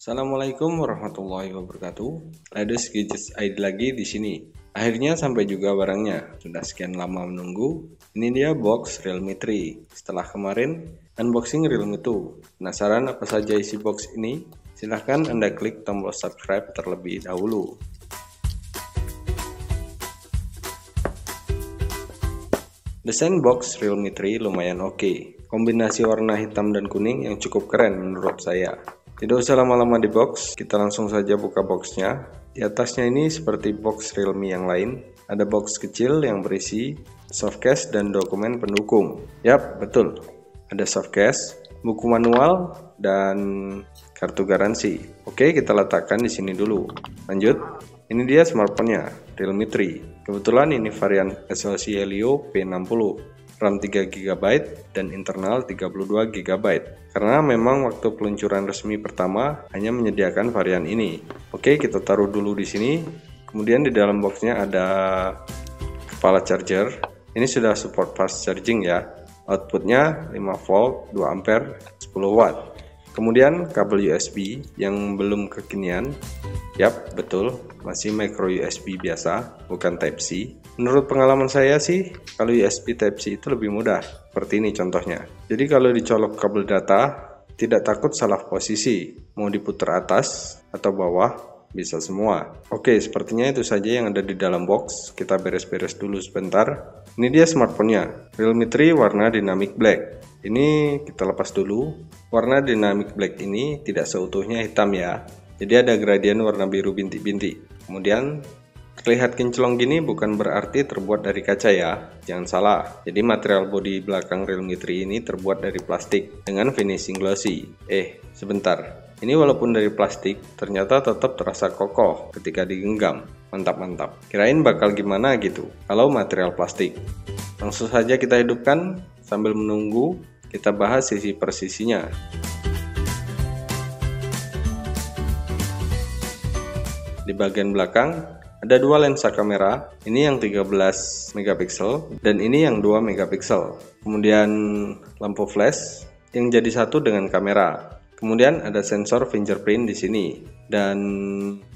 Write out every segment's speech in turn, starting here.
Assalamualaikum warahmatullahi wabarakatuh. Ladus Gadgets ID lagi di sini. Akhirnya sampai juga barangnya. Sudah sekian lama menunggu. Ini dia box Realme 3. Setelah kemarin unboxing Realme 2. Penasaran apa saja isi box ini? Silahkan Anda klik tombol subscribe terlebih dahulu. Desain box Realme 3 lumayan oke. Kombinasi warna hitam dan kuning yang cukup keren menurut saya. Tidak usah lama-lama di box, kita langsung saja buka boxnya. Di atasnya ini seperti box Realme yang lain, ada box kecil yang berisi softcase dan dokumen pendukung. Yap, betul. Ada softcase, buku manual, dan kartu garansi. Oke, kita letakkan di sini dulu. Lanjut, ini dia smartphone-nya, Realme 3. Kebetulan ini varian SoC Helio P60. RAM 3GB dan internal 32GB. Karena memang waktu peluncuran resmi pertama hanya menyediakan varian ini. Oke, kita taruh dulu di sini. Kemudian di dalam boxnya ada kepala charger. Ini sudah support fast charging ya. Outputnya 5V, 2A, 10W. Kemudian kabel USB yang belum kekinian. Yap, betul, masih micro USB biasa, bukan Type-C. Menurut pengalaman saya sih, kalau USB Type-C itu lebih mudah. Seperti ini contohnya. Jadi kalau dicolok kabel data, tidak takut salah posisi. Mau diputar atas atau bawah, bisa semua. Oke, sepertinya itu saja yang ada di dalam box. Kita beres-beres dulu sebentar. Ini dia smartphone-nya, Realme 3 warna Dynamic Black. Ini kita lepas dulu. Warna Dynamic Black ini tidak seutuhnya hitam ya. Jadi ada gradien warna biru bintik-bintik. Kemudian terlihat kinclong gini bukan berarti terbuat dari kaca ya. Jangan salah. Jadi material bodi belakang Realme 3 ini terbuat dari plastik dengan finishing glossy. Sebentar. Ini walaupun dari plastik, ternyata tetap terasa kokoh ketika digenggam. Mantap-mantap. Kirain bakal gimana gitu kalau material plastik. Langsung saja kita hidupkan sambil menunggu kita bahas sisi per sisinya. Di bagian belakang ada dua lensa kamera, ini yang 13 megapiksel dan ini yang 2 megapiksel. Kemudian lampu flash yang jadi satu dengan kamera. Kemudian ada sensor fingerprint di sini dan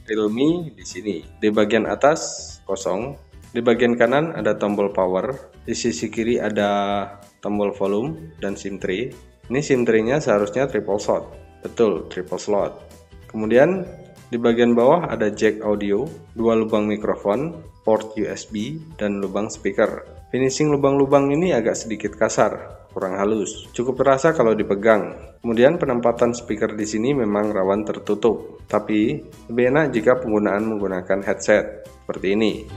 Realme di sini. Di bagian atas kosong, di bagian kanan ada tombol power, di sisi kiri ada tombol volume dan SIM tray. Ini SIM tray-nya seharusnya triple slot. Betul, triple slot. Kemudian di bagian bawah ada jack audio, dua lubang mikrofon, port USB, dan lubang speaker. Finishing lubang-lubang ini agak sedikit kasar, kurang halus. Cukup terasa kalau dipegang. Kemudian penempatan speaker di sini memang rawan tertutup, tapi lebih enak jika penggunaan menggunakan headset seperti ini.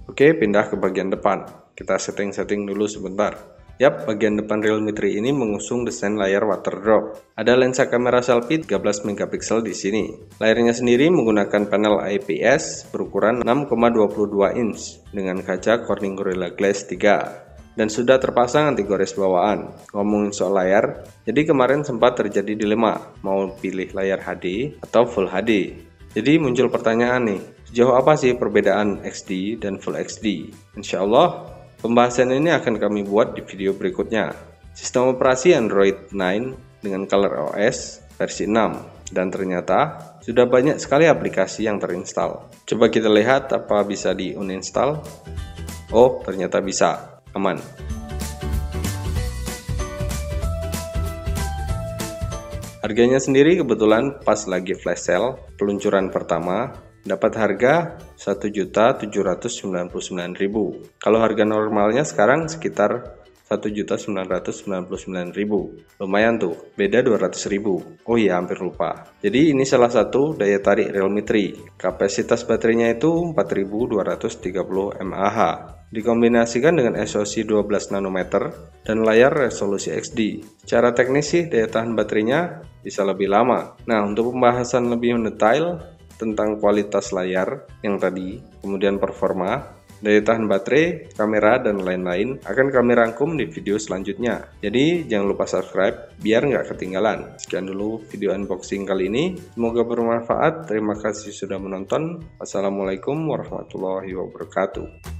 Oke, pindah ke bagian depan. Kita setting-setting dulu sebentar. Yap, bagian depan Realme 3 ini mengusung desain layar water drop. Ada lensa kamera selfie 13 megapiksel di sini. Layarnya sendiri menggunakan panel IPS berukuran 6,22 inch dengan kaca Corning Gorilla Glass 3 dan sudah terpasang anti gores bawaan. Ngomongin soal layar, jadi kemarin sempat terjadi dilema mau pilih layar HD atau Full HD. Jadi muncul pertanyaan nih, sejauh apa sih perbedaan XD dan Full XD? Insya Allah pembahasan ini akan kami buat di video berikutnya. Sistem operasi Android 9 dengan ColorOS versi 6 dan ternyata sudah banyak sekali aplikasi yang terinstall. Coba kita lihat apa bisa di uninstall. Oh, ternyata bisa. Aman. Harganya sendiri kebetulan pas lagi flash sale peluncuran pertama. Dapat harga 1.799.000. Kalau harga normalnya sekarang sekitar 1.999.000. Lumayan tuh, beda 200.000. Oh iya, hampir lupa. Jadi ini salah satu daya tarik Realme 3. Kapasitas baterainya itu 4230 mAh. Dikombinasikan dengan SoC 12 nanometer dan layar resolusi XD. Secara teknis sih daya tahan baterainya bisa lebih lama. Nah, untuk pembahasan lebih mendetail tentang kualitas layar yang tadi, kemudian performa, daya tahan baterai, kamera, dan lain-lain akan kami rangkum di video selanjutnya. Jadi jangan lupa subscribe biar nggak ketinggalan. Sekian dulu video unboxing kali ini. Semoga bermanfaat. Terima kasih sudah menonton. Wassalamualaikum warahmatullahi wabarakatuh.